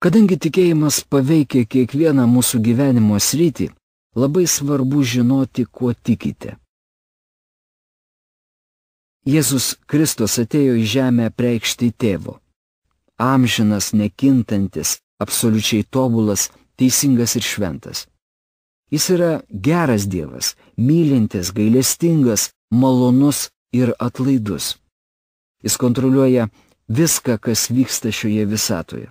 Kadangi tikėjimas paveikia kiekvieną mūsų gyvenimo sritį, labai svarbu žinoti, kuo tikite. Jėzus Kristus atėjo į žemę apreikšti tėvo. Amžinas, nekintantis, absoliučiai tobulas, teisingas ir šventas. Jis yra geras Dievas, mylintis, gailestingas, malonus ir atlaidus. Jis kontroliuoja viską, kas vyksta šioje visatoje.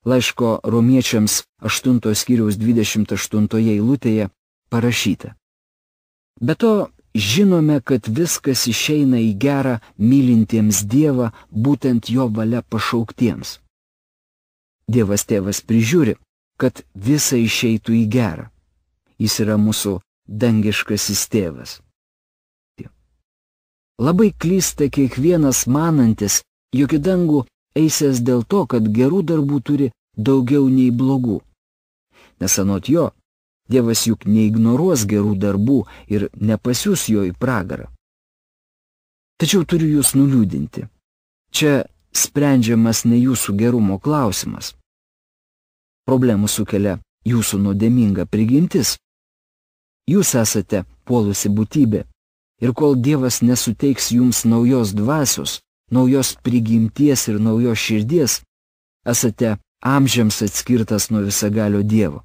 Laiško Romiečiams 8 skyriaus 28 eilutėje parašyta. Be to, žinome, kad viskas išeina į gerą mylintiems Dievą, būtent jo valia pašauktiems. Dievas tėvas prižiūri, kad visa išeitų į gerą. Jis yra mūsų dangiškasis tėvas. Labai klysta kiekvienas manantis, jog į dangų eisės dėl to, kad gerų darbų turi daugiau nei blogų. Nes anot jo, Dievas juk neignoruos gerų darbų ir nepasiųs jo į pragarą. Tačiau turiu jūs nuliūdinti. Čia sprendžiamas ne jūsų gerumo klausimas. Problemų sukelia jūsų nuodėminga prigimtis. Jūs esate puolusi būtybė ir kol Dievas nesuteiks jums naujos dvasios, naujos prigimties ir naujos širdies, esate amžiams atskirtas nuo visagalio Dievo.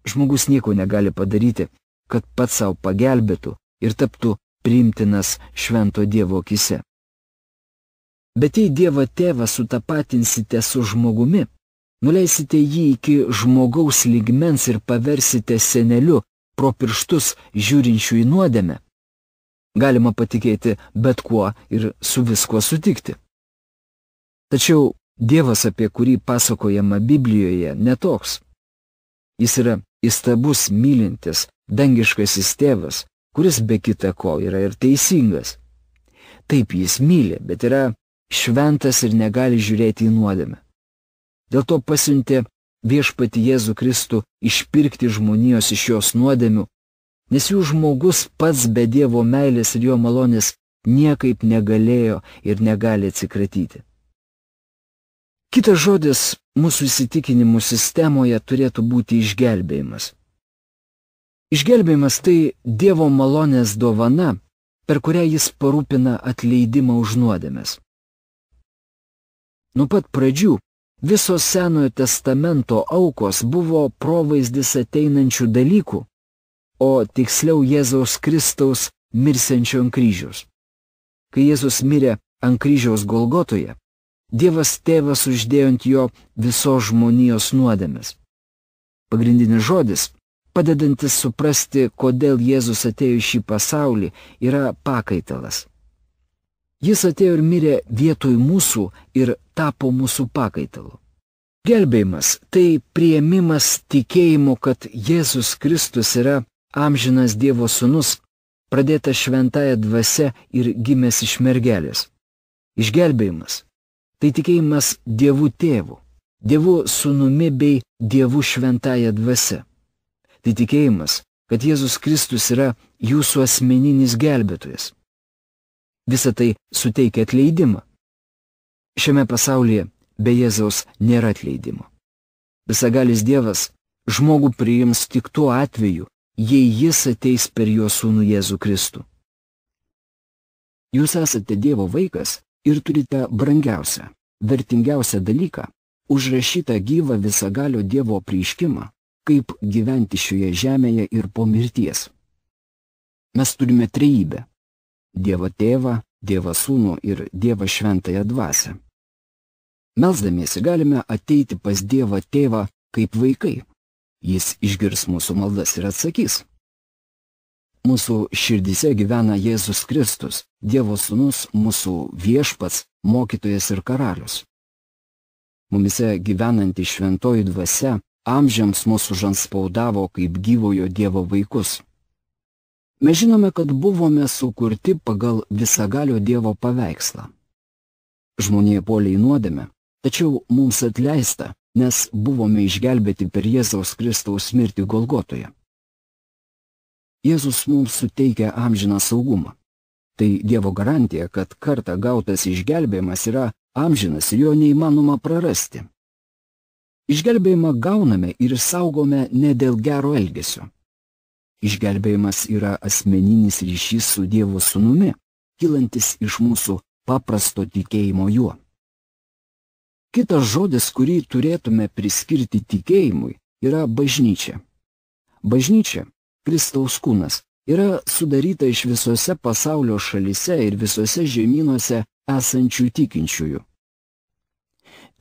Žmogus nieko negali padaryti, kad pats savo pagelbėtų ir taptų priimtinas švento Dievo akyse. Bet jei Dievą tėvą sutapatinsite su žmogumi, nuleisite jį iki žmogaus lygmens ir paversite seneliu pro pirštus žiūrinčių į nuodėmę, galima patikėti bet kuo ir su viskuo sutikti. Tačiau Dievas, apie kurį pasakojama Biblijoje, netoks. Jis yra įstabus, mylintis, dangiškasis tėvas, kuris be kita ko yra ir teisingas. Taip jis myli, bet yra šventas ir negali žiūrėti į nuodėmę. Dėl to pasiuntė Viešpatį Jėzų Kristų išpirkti žmonijos iš jos nuodėmių, nes jų žmogus pats be Dievo meilės ir jo malonės niekaip negalėjo ir negali atsikratyti. Kitas žodis mūsų įsitikinimų sistemoje turėtų būti išgelbėjimas. Išgelbėjimas tai Dievo malonės dovana, per kurią jis parūpina atleidimą už nuodėmes. Nuo pat pradžių visos Senojo testamento aukos buvo provaizdis ateinančių dalykų, o tiksliau Jėzaus Kristaus mirsiančio ant kryžiaus. Kai Jėzus mirė ant kryžiaus Golgotoje, Dievas tėvas uždėjo ant jo visos žmonijos nuodėmes. Pagrindinis žodis, padedantis suprasti, kodėl Jėzus atėjo į šį pasaulį, yra pakaitalas. Jis atėjo ir mirė vietoj mūsų ir tapo mūsų pakaitalu. Gelbėjimas tai priėmimas tikėjimu, kad Jėzus Kristus yra amžinas Dievo sūnus, pradėtas šventąja dvasia ir gimęs iš mergelės. Išgelbėjimas tai tikėjimas Dievu tėvu, Dievu sūnumi bei Dievu šventąja dvasia. Tai tikėjimas, kad Jėzus Kristus yra jūsų asmeninis gelbėtojas. Visa tai suteikia atleidimą. Šiame pasaulyje be Jėzaus nėra atleidimo. Visagalis Dievas žmogų priims tik tuo atveju, jei jis ateis per jo sūnų Jėzų Kristų. Jūs esate Dievo vaikas ir turite brangiausią, vertingiausią dalyką, užrašytą gyvą visagalio Dievo apreiškimą, kaip gyventi šioje žemėje ir po mirties. Mes turime trejybę – Dievą tėvą, Dievą sūnų ir Dievą šventąją dvasią. Melsdamiesi galime ateiti pas Dievą tėvą kaip vaikai. Jis išgirs mūsų maldas ir atsakys. Mūsų širdyse gyvena Jėzus Kristus, Dievo sūnus, mūsų viešpats, mokytojas ir karalius. Mumise gyvenanti šventoji dvasia amžiams mūsų žanspaudavo kaip gyvojo Dievo vaikus. Mes žinome, kad buvome sukurti pagal visagalio Dievo paveikslą. Žmonija puolė į nuodėmę, tačiau mums atleista, nes buvome išgelbėti per Jėzaus Kristaus mirtį Golgotoje. Jėzus mums suteikia amžiną saugumą. Tai Dievo garantija, kad kartą gautas išgelbėjimas yra amžinas ir jo neįmanoma prarasti. Išgelbėjimą gauname ir saugome ne dėl gero elgesio. Išgelbėjimas yra asmeninis ryšys su Dievo Sūnumi, kylantis iš mūsų paprasto tikėjimo juo. Kitas žodis, kurį turėtume priskirti tikėjimui, yra bažnyčia. Bažnyčia, Kristaus kūnas, yra sudaryta iš visose pasaulio šalyse ir visose žemynuose esančių tikinčiųjų.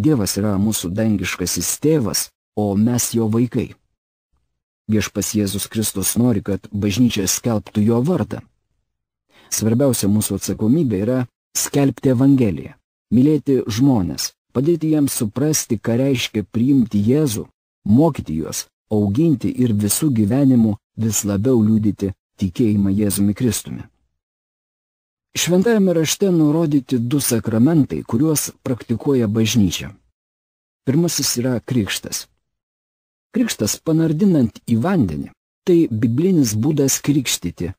Dievas yra mūsų dangiškasis tėvas, o mes jo vaikai. Viešpats Jėzus Kristus nori, kad bažnyčia skelbtų jo vardą. Svarbiausia mūsų atsakomybė yra skelbti Evangeliją, mylėti žmones, padėti jiems suprasti, ką reiškia priimti Jėzų, mokyti juos, auginti ir visų gyvenimų vis labiau liudyti tikėjimą Jėzumi Kristumi. Šventajame rašte nurodyti 2 sakramentai, kuriuos praktikuoja bažnyčia. Pirmasis yra krikštas. Krikštas panardinant į vandenį – tai biblinis būdas krikštyti.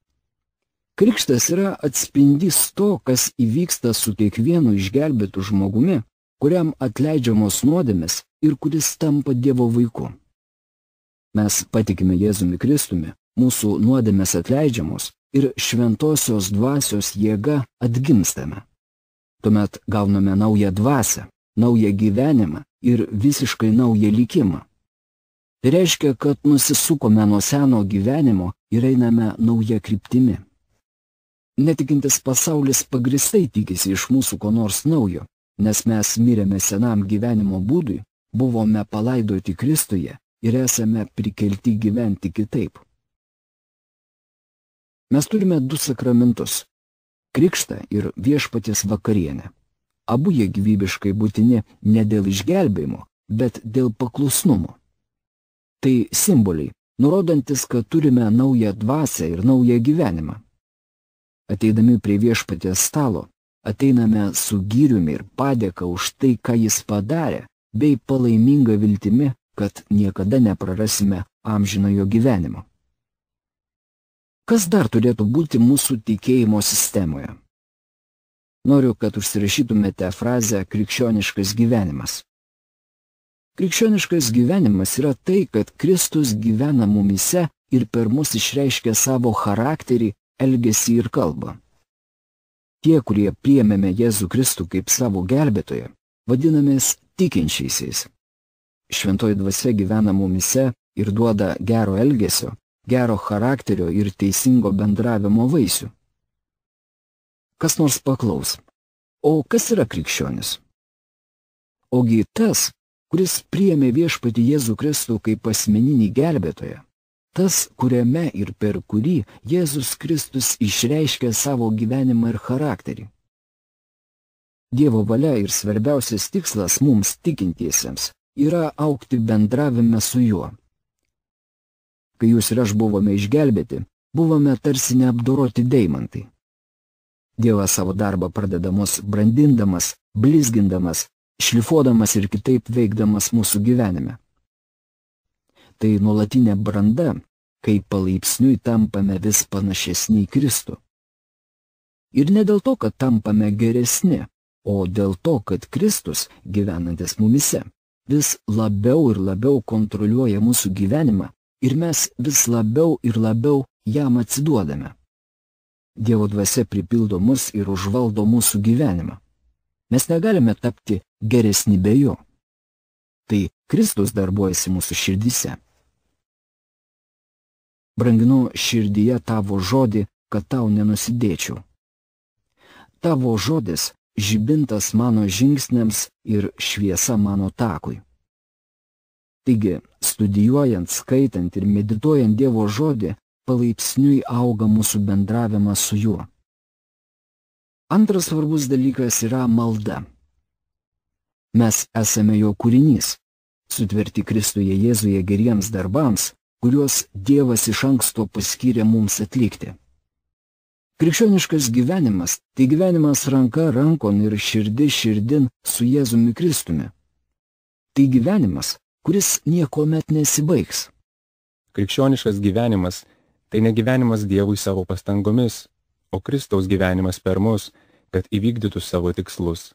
Krikštas yra atspindys to, kas įvyksta su kiekvienu išgelbėtu žmogumi, kuriam atleidžiamos nuodėmės ir kuris tampa Dievo vaiku. Mes patikime Jėzumi Kristumi, mūsų nuodėmės atleidžiamos ir šventosios dvasios jėga atgimstame. Tuomet gauname naują dvasią, naują gyvenimą ir visiškai naują likimą. Tai reiškia, kad nusisukome nuo seno gyvenimo ir einame nauja kryptimi. Netikintis pasaulis pagristai tikisi iš mūsų ko nors naujo, nes mes mirėme senam gyvenimo būdui, buvome palaidoti Kristuje ir esame prikelti gyventi kitaip. Mes turime 2 sakramentus – krikštą ir viešpaties vakarienę. Abu jie gyvybiškai būtini ne dėl išgelbėjimo, bet dėl paklusnumo. Tai simboliai, nurodantis, kad turime naują dvasią ir naują gyvenimą. Ateidami prie viešpaties stalo, ateiname su gyriumi ir padėka už tai, ką jis padarė, bei palaiminga viltimi, kad niekada neprarasime amžinojo gyvenimo. Kas dar turėtų būti mūsų tikėjimo sistemoje? Noriu, kad užsirašytumėte frazę krikščioniškas gyvenimas. Krikščioniškas gyvenimas yra tai, kad Kristus gyvena mumyse ir per mus išreiškia savo charakterį, elgesį ir kalbą. Tie, kurie priėmėme Jėzų Kristų kaip savo gelbėtoją, vadinamės tikinčiaisiais. Šventoji dvasia gyvena mumyse ir duoda gero elgesio, gero charakterio ir teisingo bendravimo vaisių. Kas nors paklaus, o kas yra krikščionis? Ogi tas, kuris priėmė viešpatį Jėzų Kristų kaip asmeninį gelbėtoją, tas, kuriame ir per kurį Jėzus Kristus išreiškia savo gyvenimą ir charakterį. Dievo valia ir svarbiausias tikslas mums tikintiesiems yra augti bendravime su juo. Kai jūs ir aš buvome išgelbėti, buvome tarsi neapdoroti deimantai. Dievas savo darbą pradeda mus brandindamas, blizgindamas, šlifuodamas ir kitaip veikdamas mūsų gyvenime. Tai nuolatinė branda, kai palaipsniui tampame vis panašesni į Kristų. Ir ne dėl to, kad tampame geresni, o dėl to, kad Kristus, gyvenantis mumise, vis labiau ir labiau kontroliuoja mūsų gyvenimą ir mes vis labiau ir labiau jam atsiduodame. Dievo dvasia pripildo mus ir užvaldo mūsų gyvenimą. Mes negalime tapti geresni be jo. Tai Kristus darbuojasi mūsų širdyse. Branginu širdyje tavo žodį, kad tau nenusidėčiau. Tavo žodis žibintas mano žingsniams ir šviesa mano takui. Taigi, studijuojant, skaitant ir medituojant Dievo žodį, palaipsniui auga mūsų bendravimas su juo. Antras svarbus dalykas yra malda. Mes esame jo kūrinys, sutverti Kristuje Jėzuje geriems darbams, kuriuos Dievas iš anksto paskyrė mums atlikti. Krikščioniškas gyvenimas – tai gyvenimas ranka rankon ir širdis širdin su Jėzumi Kristumi. Tai gyvenimas, kuris niekuomet nesibaigs. Krikščioniškas gyvenimas – tai ne gyvenimas Dievui savo pastangomis, o Kristaus gyvenimas per mus, kad įvykdytų savo tikslus.